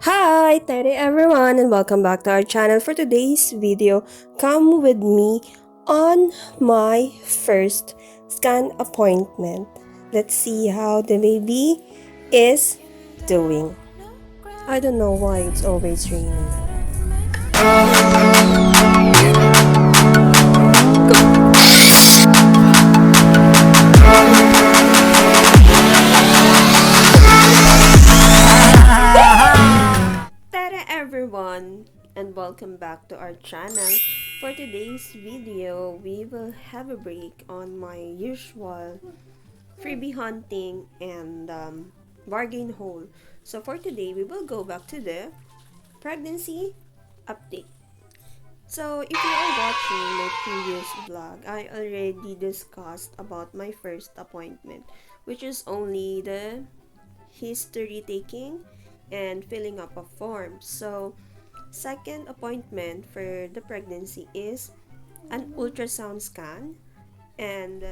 Hi, Tere everyone, and welcome back to our channel. For today's video, come with me on my first scan appointment. Let's see how the baby is doing. I don't know why it's always raining. Tere everyone, and welcome back to our channel. For today's video, we will have a break on my usual freebie hunting and bargain haul. So for today, we will go back to the pregnancy update. So if you are watching my previous vlog, I already discussed about my first appointment, which is only the history taking and filling up a form. So second appointment for the pregnancy is an ultrasound scan, and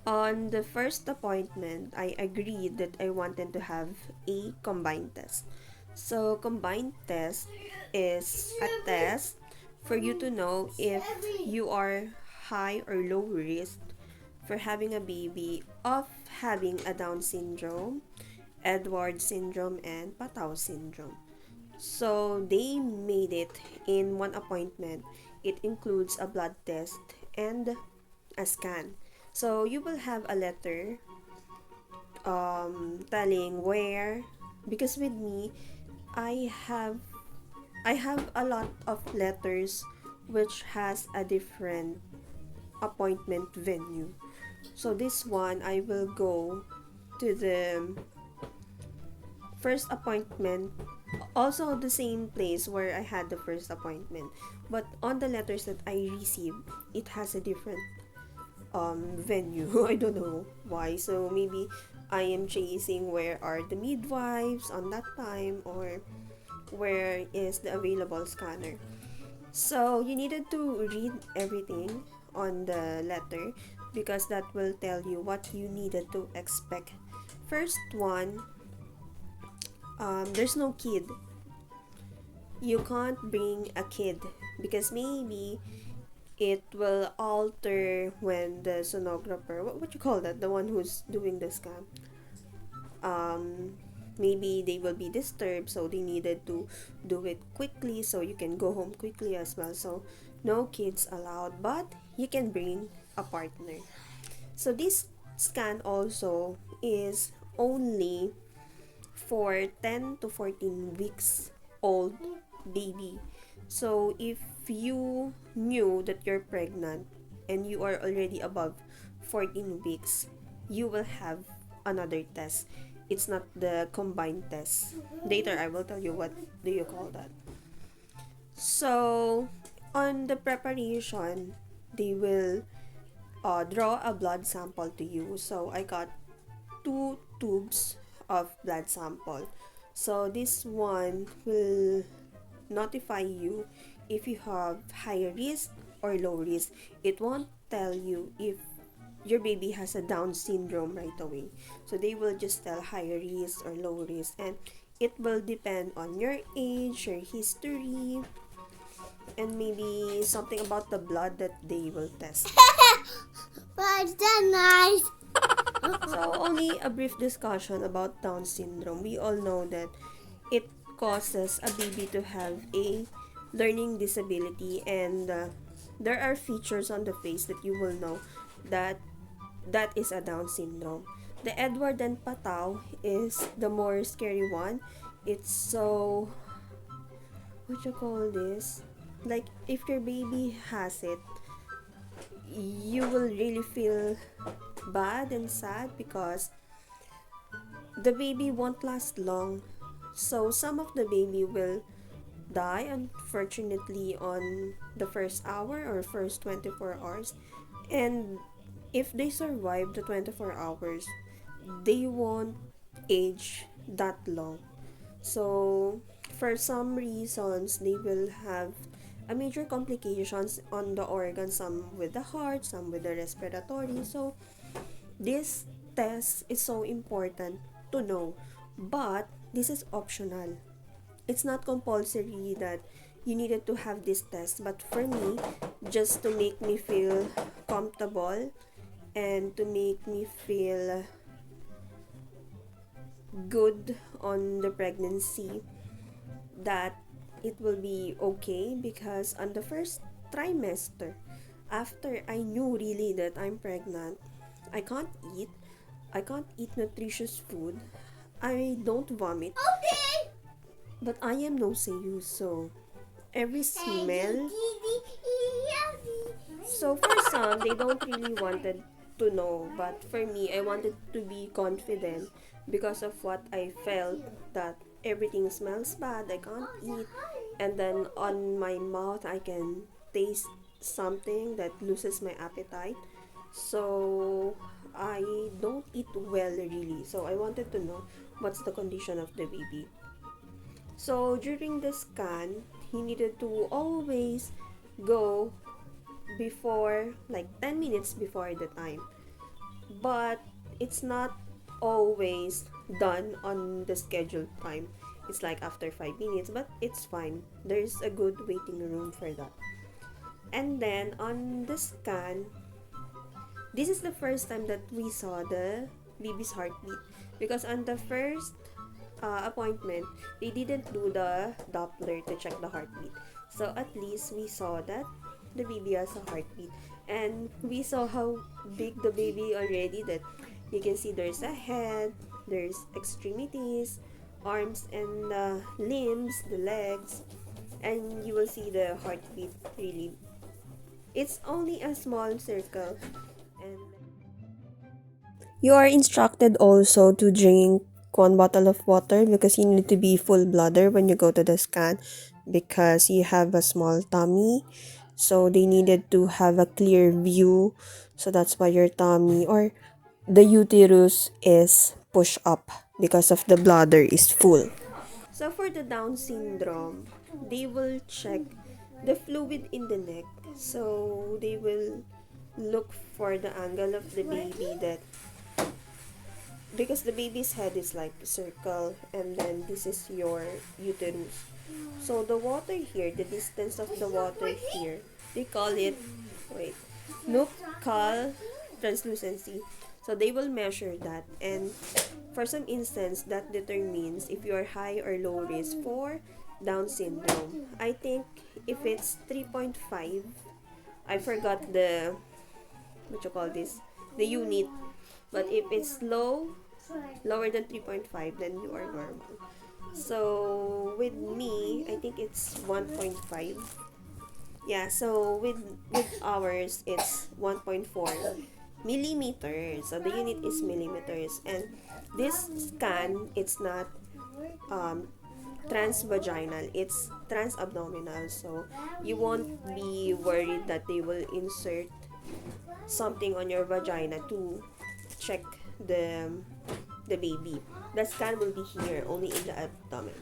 on the first appointment, I agreed that I wanted to have a combined test. So, combined test is a test for you to know if you are high or low risk for having a baby of having a Down syndrome, Edward syndrome, and Patau syndrome. So, they made it in one appointment. It includes a blood test and a scan. So you will have a letter telling where, because with me I have a lot of letters which has a different appointment venue. So this one I will go to the first appointment, also the same place where I had the first appointment, but on the letters that I received, it has a different venue. I don't know why. So maybe I am chasing where are the midwives on that time, or where is the available scanner. So you needed to read everything on the letter because that will tell you what you needed to expect. First one, there's no kid. You can't bring a kid because maybe it will alter when the sonographer, what you call that, the one who's doing the scan, um maybe they will be disturbed, so they needed to do it quickly so you can go home quickly as well. So no kids allowed, but you can bring a partner. So this scan also is only for 10 to 14 weeks old baby. So if you knew that you're pregnant and you are already above 14 weeks, you will have another test. It's not the combined test. Later I will tell you what do you call that. So on the preparation, they will draw a blood sample to you. So I got two tubes of blood sample. So this one will notify you if you have high risk or low risk. It won't tell you if your baby has a Down syndrome right away. So they will just tell high risk or low risk, and it will depend on your age, your history, and maybe something about the blood that they will test. But that nice. So, only a brief discussion about Down syndrome. We all know that it causes a baby to have a learning disability, and there are features on the face that you will know that that is a Down syndrome. The Edward and Patau is the more scary one. It's so, what you call this? Like, if your baby has it, you will really feel bad and sad because the baby won't last long. So some of the baby will die unfortunately on the first hour or first 24 hours. And if they survive the 24 hours, they won't age that long. So for some reasons, they will have a major complications on the organs, some with the heart, some with the respiratory. So this test is so important to know, but this is optional. it's not compulsory that you needed to have this test, but for me, just to make me feel comfortable and to make me feel good on the pregnancy, that it will be okay, because on the first trimester, after I knew really that I'm pregnant, I can't eat. I can't eat nutritious food. I don't vomit, Okay. but I am nauseous, so every smell. So for some, they don't really wanted to know, but for me, I wanted to be confident because of what I felt, that everything smells bad, I can't eat, and then on my mouth I can taste something that loses my appetite. So I don't eat well really. So I wanted to know what's the condition of the baby. So during the scan, he needed to always go before, like 10 minutes before the time. But it's not always done on the scheduled time. It's like after 5 minutes, but it's fine. There's a good waiting room for that. And then on the scan, this is the first time that we saw the baby's heartbeat, because on the first appointment, they didn't do the Doppler to check the heartbeat. So at least we saw that the baby has a heartbeat, and we saw how big the baby already, that you can see there's a head, there's extremities, arms and limbs, the legs, and you will see the heartbeat really. It's only a small circle, and you are instructed also to drink 1 bottle of water, because you need to be full bladder when you go to the scan, because you have a small tummy. So they needed to have a clear view. So that's why your tummy or the uterus is pushed up, because of the bladder is full. So for the Down syndrome, they will check the fluid in the neck. So they will look for the angle of the baby, that because the baby's head is like a circle, and then this is your uterus. So the water here, the distance of the water here, they call it, wait, nuchal translucency. So they will measure that, and for some instance, that determines if you are high or low risk for Down syndrome. I think if it's 3.5, I forgot the, what you call this, the unit. But if it's lower than 3.5, then you are normal. So with me, I think it's 1.5. Yeah, so with ours, it's 1.4 millimeters. So the unit is millimeters. And this scan, it's not transvaginal, it's transabdominal. So you won't be worried that they will insert something on your vagina to check the baby. The scan will be here, only in the abdomen.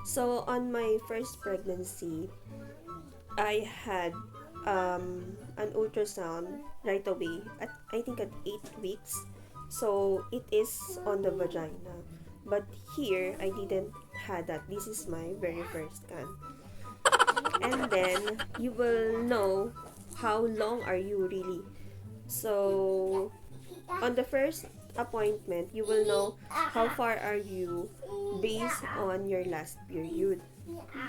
So on my first pregnancy, I had an ultrasound right away at, I think, at 8 weeks. So it is on the vagina. But here I didn't had that. This is my very first scan. And then you will know how long are you really. So on the first appointment, you will know how far are you based on your last period.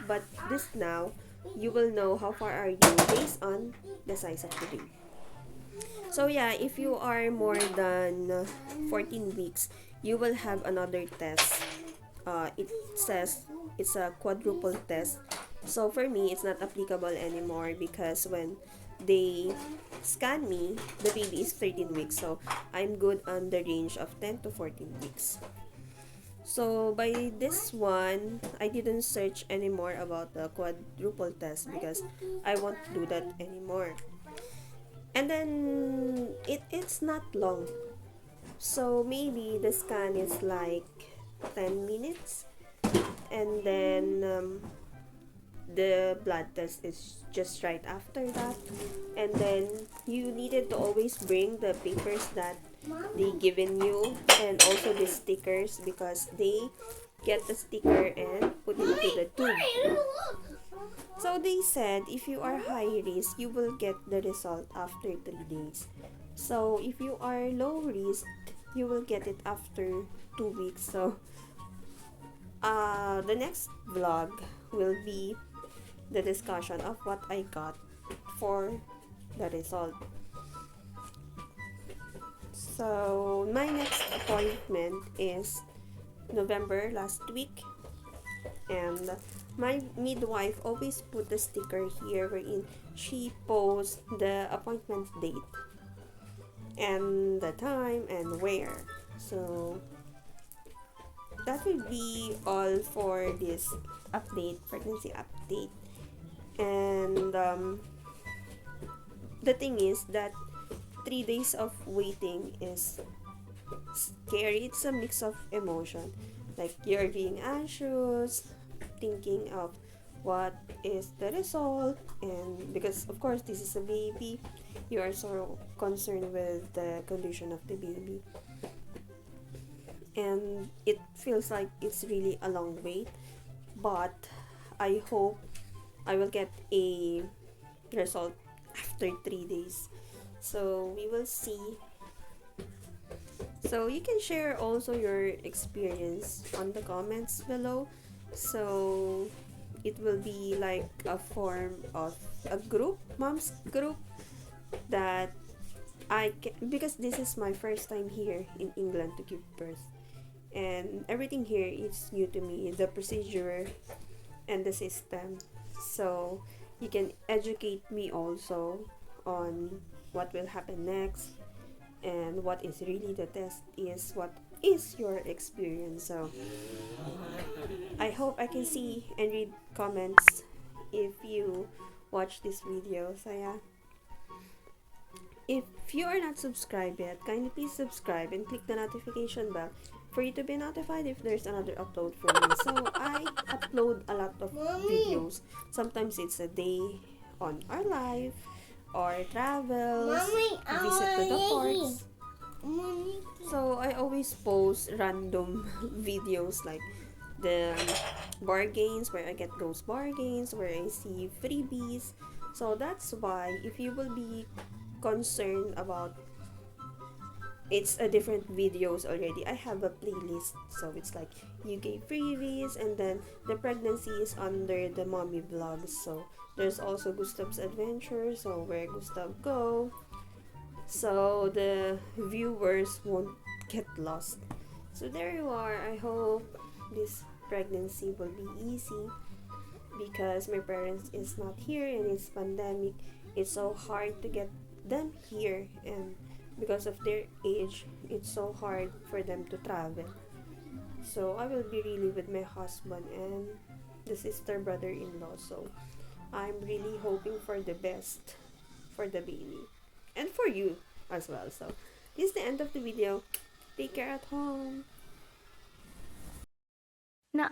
But this now, you will know how far are you based on the size of the baby. So yeah, if you are more than 14 weeks, you will have another test. It says it's a quadruple test. So for me, it's not applicable anymore, because when they scan me, the baby is 13 weeks. So I'm good on the range of 10 to 14 weeks. So by this one, I didn't search anymore about the quadruple test, because I won't do that anymore. And then it's not long. So maybe the scan is like 10 minutes, and then the blood test is just right after that. And then you needed to always bring the papers that they given you, and also the stickers, because they get the sticker and put it into the tube. said if you are high risk, you will get the result after 3 days. So if you are low risk, you will get it after 2 weeks. So the next vlog will be the discussion of what I got for the result. So my next appointment is November last week, and my midwife always put the sticker here wherein she posts the appointment date and the time and where. So that will be all for this pregnancy update. And the thing is that 3 days of waiting is scary. It's a mix of emotion, like you're being anxious, thinking of what is the result, and because of course this is a baby, you are so concerned with the condition of the baby, and it feels like it's really a long wait. But I hope I will get a result after 3 days. So we will see. So you can share also your experience on the comments below. So it will be like a form of a group, mom's group, that because this is my first time here in England to give birth, and everything here is new to me, the procedure and the system. So you can educate me also on what will happen next and what is really the test is, what is your experience. So I hope I can see and read comments if you watch this video. So yeah, if you are not subscribed yet, kindly please subscribe and click the notification bell for you to be notified if there's another upload from me. So I upload a lot of videos. Sometimes it's a day on our life, or travels, visit to the parks. So I always post random videos like the bargains, where I get those bargains, where I see freebies. So that's why if you will be concerned about it's a different videos already, I have a playlist. So it's like UK freebies, and then the pregnancy is under the mommy vlogs. So there's also Gustav's adventure, so where Gustav go, so the viewers won't get lost. So there you are. I hope this pregnancy will be easy, because my parents is not here and it's pandemic. It's so hard to get them here, and because of their age, it's so hard for them to travel. So I will be really with my husband and the sister brother-in-law. So I'm really hoping for the best for the baby and for you as well. So this is the end of the video. Take care at home. Na